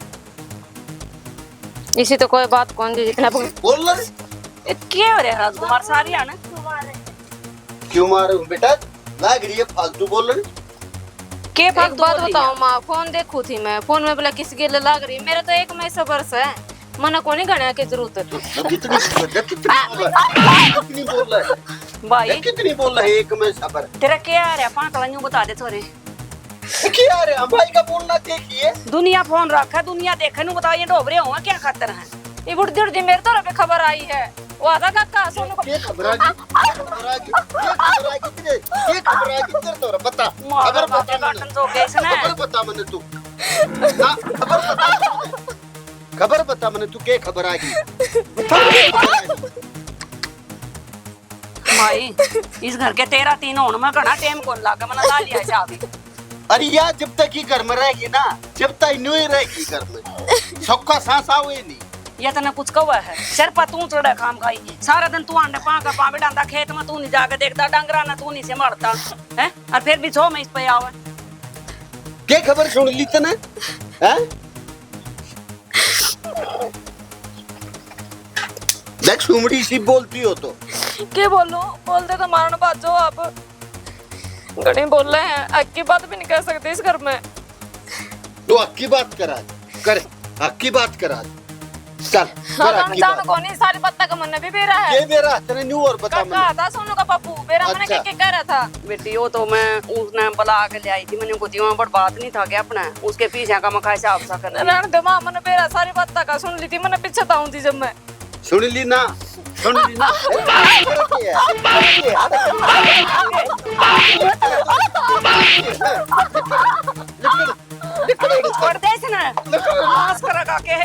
इसी तो कोई बात कौन जी जितना बोल रहे क्या हो रहा है राजकुमार सारी आना क्यों मारो बेटा लाग रही है फालतू बोल रहे के बात बताओ माँ, फोन देखू थी मैं, फोन में बोला किस गेले लाग रही। मेरे तो 1 महीने वर्ष है, मना को नहीं गणा की जरूरत है। कितनी बोल रहा है भाई कितनी बोल रहा है 1 महीने सबर तेरा क्या आ रहा है 5 यूं बता दे थोड़े क्या आ रहा है भाई का बोलना देखिए। दुनिया फोन रखा दुनिया देखे नु बताइए डोबरे हुआ क्या खातर है ये बुढ़ी बुढ़ी मेरे तो पे खबर आई है वो आधा काका सोनू को ये खबर आ गई तेरे तो बता खबर बता काटन तो कैसे ना खबर बता मैंने तू हां खबर बता मैंने तू के खबर आ गई भाई इस घर के 13-3 होने में घना टाइम कौन लागा मैंने ला लिया चाबी। अरे यार जब तक ही घर में रहेगी ना जब तक न्यू ही रहेगी घर में सबका सांस आवे नहीं। ये तने कुछ कवा है सिर पर तू चढ़ा काम खाई सारा दिन तू आंडे पा का पा बिडांदा खेत में तू नहीं जाके देखता डंगरा ना तू नहीं से मरता है और फिर भी 6 में इस पे आवे के खबर सुन ली तने हैं देख सुमड़ी सी बोलती हो तो के बोलूं बोलते तो मारने बाजो आप गणी बोल रहे हैं हक की बात भी नहीं कह सकते इस घर में। तू हक की बात करा करे हक की बात करा चल कर हक की बात कौन सारी पत्ता का मन भी बेरा है ये मेरा तेरे न्यू और बता कहा था सोनू का पप्पू बेरा मैंने क्या कह रहा था बेटी वो तो मैं उसने बुला के ले आई थी मैंने को दिया बड़ बात नहीं था क्या अपना उसके पीछे का मखा हिसाब सा कर ना दिमाग मैंने बेरा सारी पत्ता का सुन ली थी मैंने पीछे था थी जब मैं सुन ली ना छोड़ दे इसने नाश करेगा के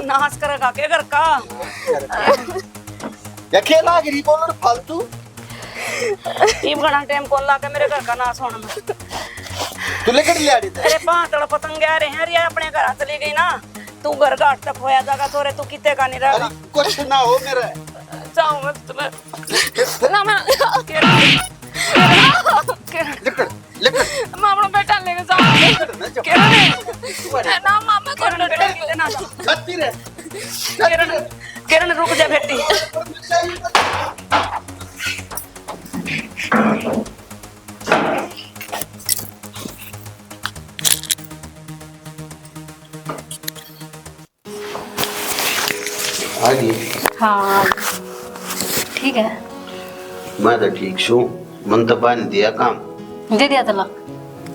नाश करेगा के घर का या खेला गिरी बोल फालतू टीम घना टाइम कौन ला के मेरे घर का नाश होने में तू लेकर ले आ रही अरे पांतड़ पतंग आ रहे हैं रिया अपने घर चली गई ना तू घर घाट तक होया जागा तोरे तू किते का नहीं रहेगा कुछ ना हो मेरा जाऊं मैं तुम्हें ना मैं लेकर मैं अपना बेटा लेके जाऊं किरण ना मामा को ना खाती रहे किरण रुक जा बेटी आ गई हाँ ठीक है मैं तो ठीक छू मन तो बन दिया काम दे दिया तलाक?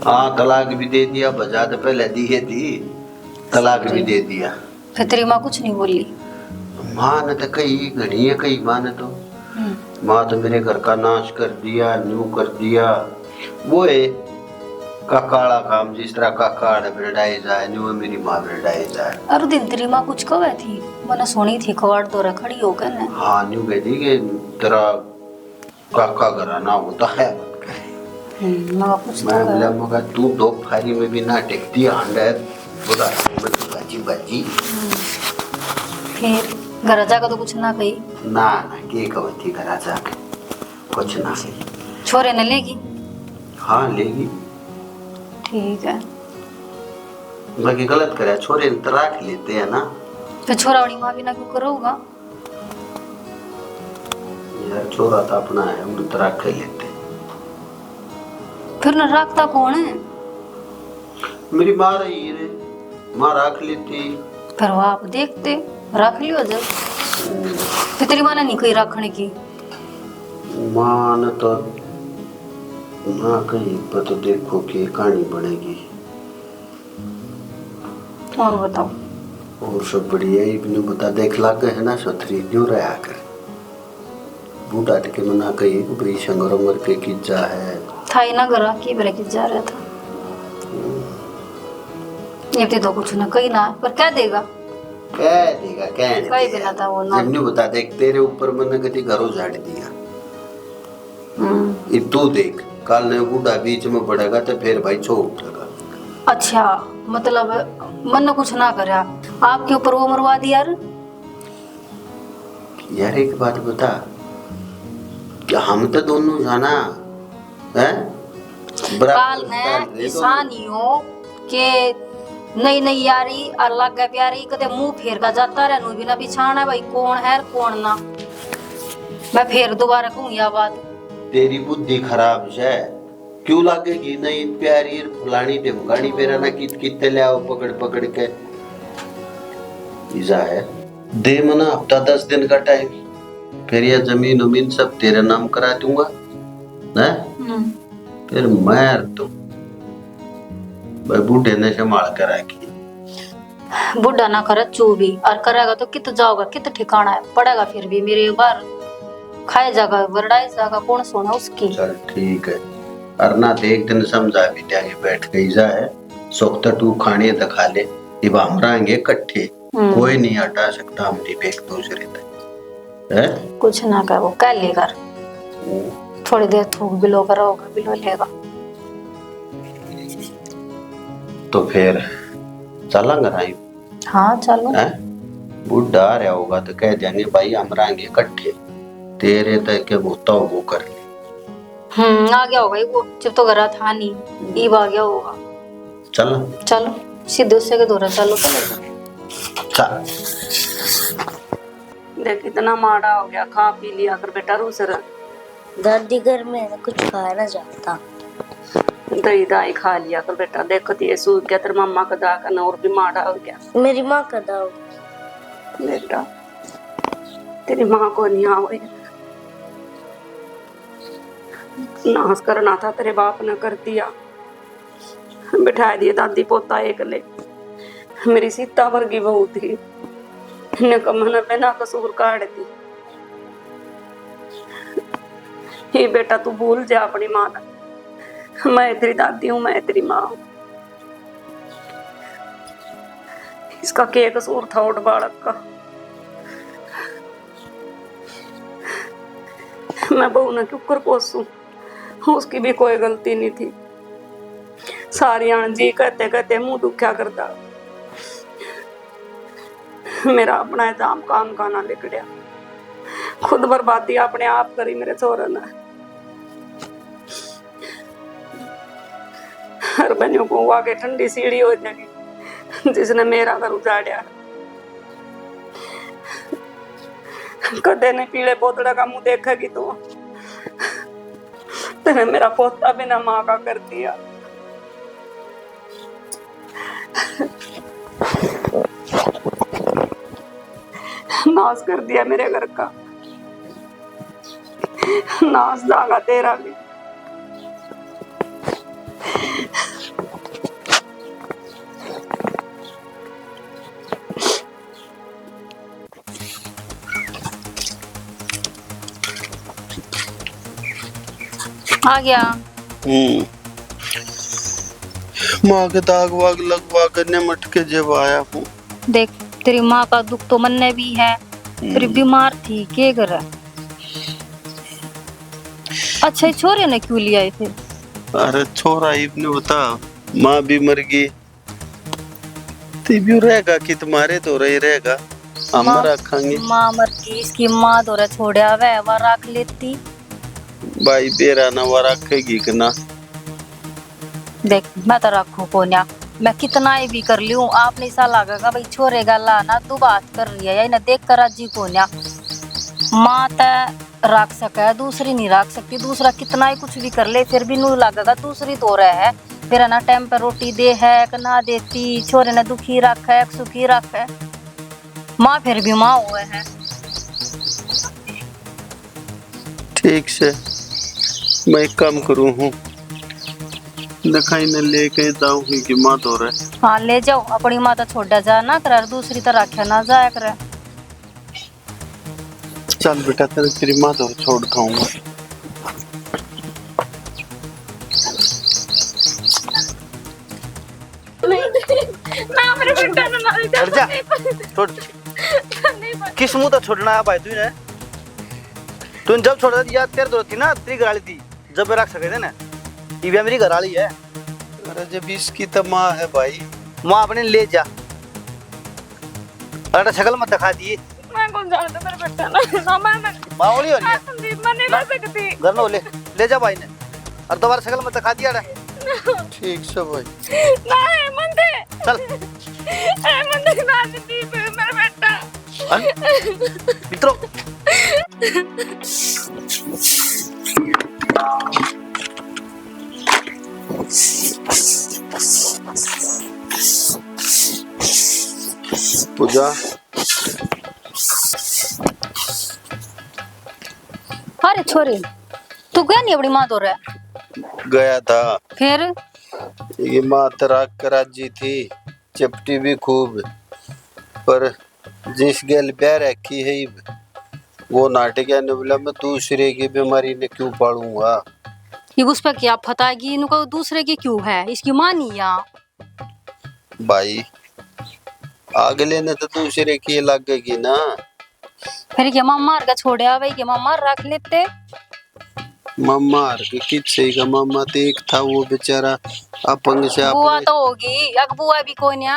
हाँ तलाक भी दे दिया, बजा तो पहले दिए थी, तलाक भी दे दिया। फिर तेरी माँ कुछ नहीं बोली? माँ ने तो कही घड़ी है, कही माँ ने तो, माँ तो मेरे घर का नाश कर दिया, न्यू कर दिया। वो है का काला काम, जिस तरह का काड़ बिरडाई जाए, न्यू मेरी माँ बिरडाई जाए। अरे दिन तेरी माँ कुछ कवे थी? मैंने सुनी थी कवाड़ दौरा खड़ी होकर ने। हाँ न्यू कह दी कि तेरा काका घराना होता है। मगर कुछ मैं तो बोला कहे। मगर तू दो फारी में भी ना टेकती हांड है, बोला मैं तो बाजी बाजी। फिर घर जाकर तो कुछ ना कही? ना ना के कवती करा जाके कुछ ना कही। छोरे ने लेगी? हाँ लेगी। ठीक है। बाकी गलत करे छोरे ने तलाक लेते हैं ना। तो छोरा वाली माँ भी ना क्यों करोगा? यार छोरा तो अपना है, उन तलाक कर लेते। फिर न रखता कौन है? मेरी माँ रही रे, माँ रख लेती। फिर वो आप देखते रख लियो जब। फिर तेरी माँ ने नहीं कही रखने की? माँ ने तो ना कहीं पर, तो देखो कि कहानी बनेगी। और बताओ। और सब बढ़िया ही भी बता, देख लागे है ना सथरी क्यों रहा कर बूढ़ा के मना कही बड़ी संगरमर के किज्जा है था ही ना घर की बरे की जा रहा था। ये तो कुछ ना कही ना, पर क्या देगा? कह देगा कहीं भी ना था वो ना। जब बता देख तेरे ऊपर मैंने कभी घरों झाड़ दिया। ये तू देख कल ने बूढ़ा बीच में पड़ेगा तो फिर भाई छो उठेगा। अच्छा मतलब मन ने कुछ ना करा, आपके ऊपर वो मरवा दिया? यार एक बात बता, क्या हम तो दोनों जाना है काल ने ईसानियों के नई नई यारी अलग है प्यारी, कदे मुंह फेर का जाता रहनु बिना बिछाना भाई कौन है कौन ना। मैं फिर दोबारा कहूँ यह बात। तेरी बुद्धि खराब है, क्यों लागेगी नहीं प्यारी फलानी ढिमकानी पेरा ना कितने ले आओ पकड़ पकड़ के। ईजा है दे मना हफ्ता 10 दिन का टाइम, फिर यह जमीन उमीन सब तेरे नाम करा दूंगा ना। फिर मैं तो भाई बूढ़े ने संभाल कर रखी। बुढ़ा ना करे चू भी और करेगा तो कित जाओगा, कित ठिकाना है पड़ेगा, फिर भी मेरे बार खाए जागा वरडाई जागा कौन सोना उसकी। चल ठीक है, अरना देख दिन समझा भी त्यागे बैठ गई जा है, सुख तो तू खाने दिखा ले, अब हम रहेंगे इकट्ठे, कोई नहीं हटा सकता हमारी एक दूसरे तक है। कुछ ना कर वो कह लेकर, थोड़ी देर थूक बिलो कर होगा बिलो लेगा। तो फिर चलेंगे राई। हाँ चलो। बुढ़ा आ रहा होगा तो कह देंगे भाई हम रहेंगे इकट्ठे, तेरे तक के बोता हो वो कर ले। आ गया होगा वो, जब तो घर था नहीं ईब आ गया होगा। चलो चलो सीधे उससे के दौरा चलो चलो। चल देख इतना माड़ा हो गया, खा पी लिया कर बेटा रूसर। दादी घर में कुछ खाया ना जाता, दही दाई खा लिया कर बेटा, देखो ये सूख गया तेरे मम्मा का दा करना और भी माड़ा हो गया। मेरी माँ का दाव बेटा तेरी माँ को नहीं आवे, नाश करना था तेरे बाप ने कर दिया, बिठा दिए दादी पोता एक ले। मेरी सीता वर्गी बहू थी, कमन बिना कसूर काट दी। ये बेटा तू भूल जा अपनी माँ का, मैं तेरी दादी हूँ, मैं तेरी माँ हूँ। इसका क्या कसूर था उठ बालक का? मैं बहू ने क्यों कर पोसूं, उसकी भी कोई गलती नहीं थी। सारी आन जी कहते कहते मुंह दुख्या करता, मेरा अपना दाम काम का ना लिकड़िया, खुद बर्बादी अपने आप करी मेरे छोरे ने। हर बनियों को आगे ठंडी सीढ़ी हो जाएगी जिसने मेरा घर उजाड़िया। कदे ने पीले पोतड़े का मुंह देखेगी तो तेरे मेरा पोता बिना माँ का कर दिया। नाश कर दिया मेरे घर का, नाश जागा तेरा भी। आ गया। माँ के दाग वाग लगवा कर निमट के जब आया हूँ। देख तेरी माँ का दुख तो मन में भी है, फिर बीमार थी के करे। अच्छा ये छोरे ने क्यों लिया है फिर? अरे छोरा इब्ने बता, माँ भी मर गई, भी रहेगा कि तुम्हारे तो रही रहेगा, हम रखेंगे। माँ मर गई, इसकी माँ तो छोड़ा वह रख लेती। भाई बेरा ना वो रखेगी कि ना। देख मैं तो रखू को ना, मैं कितना ही भी कर लूं, आपने ऐसा लगेगा भाई छोरे गला ना तू बात कर रही है या ना देख कर जी को ना। माँ तो रख सके, दूसरी नहीं रख सकती। दूसरा कितना ही कुछ भी कर ले फिर भी नू लगेगा दूसरी तो रहे है। फिर ना टाइम पे रोटी दे है कि ना देती, छोरे ने दुखी रख है सुखी रख है, माँ फिर भी माँ हुए है। ठीक से मैं काम करूँ हूँ, दिखाई न लेके जाऊँ कि माँ तो रहे। हाँ ले जाओ, अपनी माँ तो छोड़ा जा ना कर, दूसरी तो रखे ना जाया करे। चल बेटा तेरी माँ तो छोड़ खाऊंगा। ना मेरे बेटा ने मार दिया। जा छोड़, किस मुंह तक छोड़ना है भाई तूने जब छोड़ा याद तेरे दो थी ना, तेरी घराली थी जब मैं रख सके थे ना, ये मेरी घराली है। अरे जब इसकी तो माँ है भाई, माँ अपने ले जा, अरे शक्ल मत दिखा दिए। मैं कौन जानता मेरे बेटा ना मैं माँ ओली हो रही है, संदीप मैं नहीं रह सकती। घर में ले जा भाई ने, और दोबारा शक्ल मत दिखा दिया। ठीक से भाई नहीं मंदे चल ए मंदे ना संदीप मेरा बेटा मित्रों। पूजा अरे छोरी तू गया नहीं अपनी माँ तो रहे? गया था, फिर ये माँ तराक कराजी थी, चपटी भी खूब, पर जिस गेल प्यार रखी है वो नाटक ने बोला मैं दूसरे की बीमारी ने क्यों पालूंगा। ये उस पर क्या फताएगी, इनको दूसरे की क्यों है, इसकी माँ नहीं या भाई अगले ने तो दूसरे की लगेगी ना। फिर क्या माँ मार का छोड़े भाई के माँ रख लेते। मार के किसी का मामा तो एक था वो बेचारा अपंग से बुआ तो होगी, अग बुआ भी कोई नहीं।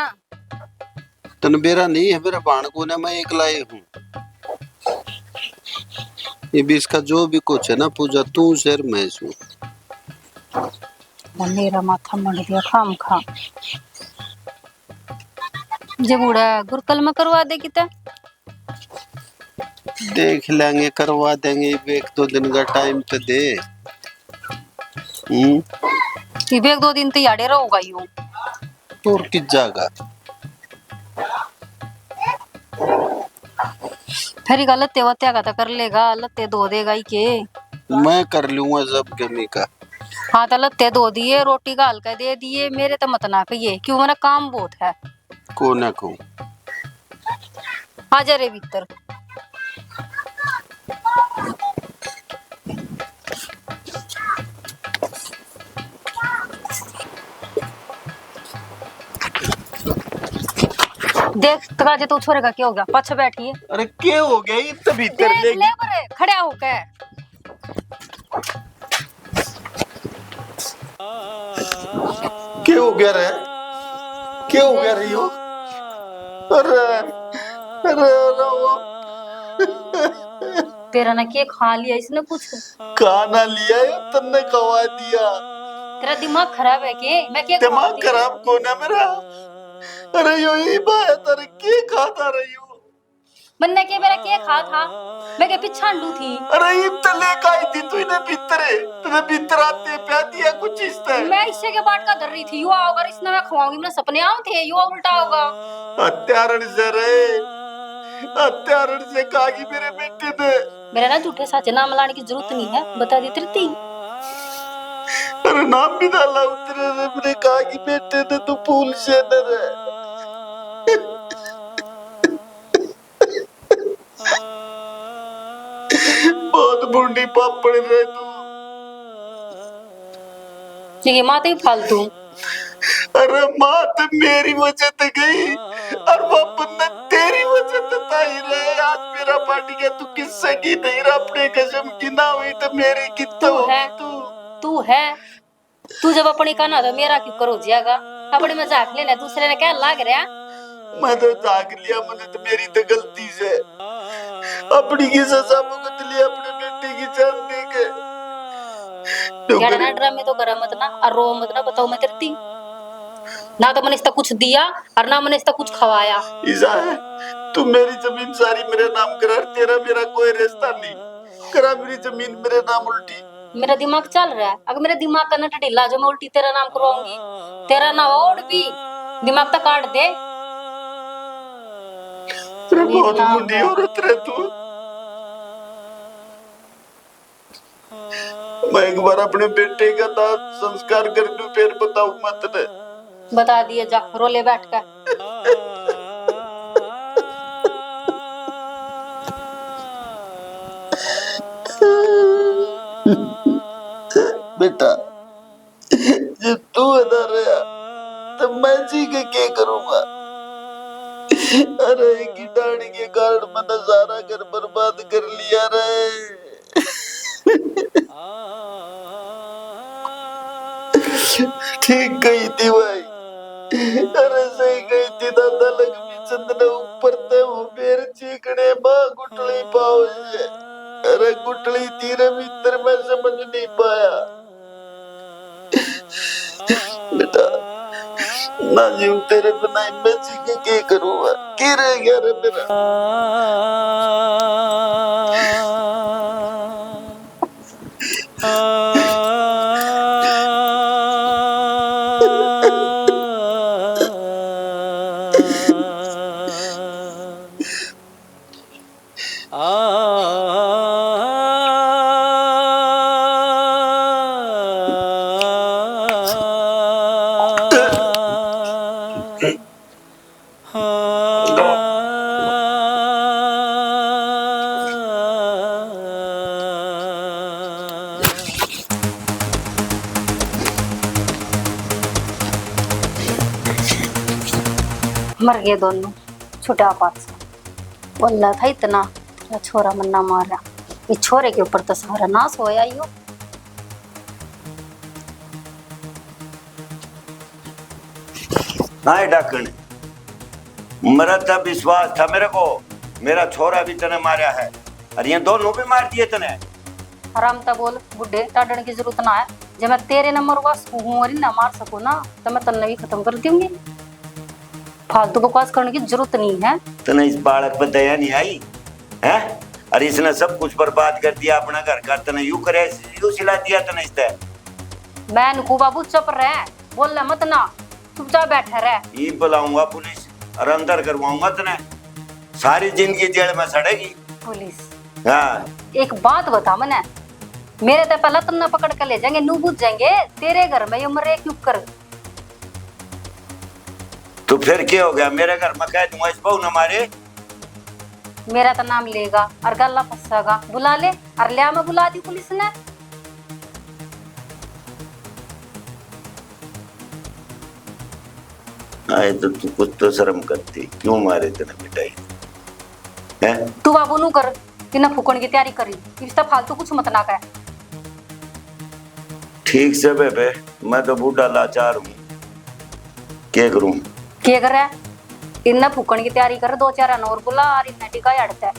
तन बेरा नहीं है, मेरा बाण को ना मैं एक लाए हूँ। ये भी इसका जो भी कुछ है ना पूजा तू शहर में सू मेरा माथा मर दिया खाम खा। जब उड़ा गुरकल में करवा दे कितना देख लेंगे, करवा देंगे, एक दो दिन का टाइम तो दे। एक दो दिन तो याडे रहोगा यूं और किस जगह फिर लत्ते वत्ते का तो कर लेगा, लत्ते धो देगा ही के। मैं कर लूंगा जब गमी का। हाँ तो लत्ते धो दिए, रोटी का हल्का दे दिए, मेरे तो मत ना कहिए क्यों, मेरा काम बहुत है। को ना को आ जा रे भीतर। देख तकाजे तू छोरे का क्या हो गया, पाछे बैठी है। अरे क्या हो गया ये तो भीतर ले खड़ा होके क्या हो गया रे, क्या हो गया रही हो। अरे अरे तेरा ना के खा लिया इसने कुछ, खाना लिया है तन्ने खवा दिया। तेरा दिमाग खराब है के, मैं क्या दिमाग खराब कौन है मेरा। अरे यो ही बात, अरे क्या खाता रही हो बन्ने के मेरा के खा था, मैं के पिछांडू थी। अरे ये तले काई थी तू इने भीतरे तने भीतर आते प्या दिया कुछ इस तरह। मैं इससे के बाट का धर रही थी, युवा होगा इसने मैं खवाऊंगी, मेरे सपने आम थे, युवा उल्टा होगा। हत्यारण से रे, हत्यारण से कागी मेरे बेटे ने। मेरा ना झूठे साचे नाम लाने की जरूरत नहीं है, बता दी तृती। अरे नाम भी डाला उतरे रे, मैंने कहा कि बेटे ने तू फूल से न रे। बहुत बुढ़ी पापड़ रे तू। ये माँ तो ही फालतू। अरे माँ तो मेरी वजह से गई और वो बंदा तेरी वजह से ताई रहे। आज मेरा पार्टी का तू किससे की नहीं रहा, अपने कसम की ना हुई तो मेरी कितना तू है तू जब अपनी कहना तो मेरा क्यों करो जाएगा। अपने में झाक लेना, दूसरे ने क्या लाग रहा। मैं तो झाक लिया, मैंने तो मेरी तो गलती से अपनी की सजा भुगत लिया, अपने बेटे की जान दे के। ना ड्रामे तो करा मत ना और रो मत ना, बताओ मैं करती ना तो मैंने इसका कुछ दिया और ना मैंने इसका कुछ खवाया। ईसा है तू मेरी जमीन सारी मेरे नाम करा, तेरा मेरा कोई रिश्ता नहीं, करा मेरी जमीन मेरे नाम उल्टी। मेरा दिमाग चल रहा है, अगर मेरे दिमाग का नट ढीला जो मैं उल्टी तेरा नाम करवाऊंगी, तेरा ना और भी दिमाग तो काट दे। तेरा बहुत मुंडी औरत रे तू। मैं एक बार अपने बेटे का दांत संस्कार कर दूं फिर बताऊं मत ने। बता दिए जा, रोले बैठ कर। बेटा जब तू इधर रहा तो मैं जी के क्या करूंगा। अरे की दाढ़ी के कारण मैंने सारा घर बर्बाद कर लिया रे। ठीक गई थी भाई, अरे सही गई थी। दादा लक्ष्मी चंद ने ऊपर ते वो मेर चीकने माँ गुटली पाओ से। अरे गुटली तीरे भीतर मैं समझ नहीं पाया। बेटा ना जीव तेरे बिना मैं जी के क्या करूँगा, क्या रह गया रे मेरा। मर गए दोनों छुटा पात बोला था इतना तेरा छोरा मन्ना मारा। इस छोरे के ऊपर तो सारा नाश होया यो। हाय डाकण, मेरा तो विश्वास था मेरे को मेरा छोरा भी तने मारा है और ये दोनों भी मार दिए तने। आराम ता बोल बुढ़े, टाड़ने की जरूरत ना है। जब मैं तेरे नंबर वास हूँ और ना मार सकूँ ना तो मैं तन्ने भी खत्म कर दूंगी। फालतू बकवास करने की जरूरत नहीं है। तने इस बालक पर दया नहीं आई है? अरे इसने सब कुछ बर्बाद कर दिया अपना घर का। तने यूं करे यूं सिला दिया तने इसने। मैं नुकू बाबू चुप रहे, बोल मत ना, चुपचाप बैठा रहे। ये बुलाऊंगा पुलिस और अंदर करवाऊंगा तने, सारी जिंदगी जेल में सड़ेगी पुलिस। हाँ एक बात बता मने, मेरे तो पहला तन्ना पकड़ कर ले जाएंगे, नू बुझ जाएंगे तेरे घर में ये मरे क्यों कर। तो फिर क्या हो गया, मेरे घर में कह दूंगा इस बहू न मारे। मेरा तो नाम लेगा और गला फंसागा। बुला ले और लिया मैं बुला दी पुलिस ने। आए तो तू कुछ तो शर्म करती, क्यों मारे तेने पिटाई है? तू बाबू नू कर कि ना फूकण की तैयारी करी, इसका फालतू कुछ मत ना कह। ठीक से बेबे, मैं तो बूढ़ा लाचार हूँ, क्या करूँ? क्या कर रहा है? इन्ना फूकण की तैयारी कर, 2-4 और बुला और इन्ना टिका अड़ता है।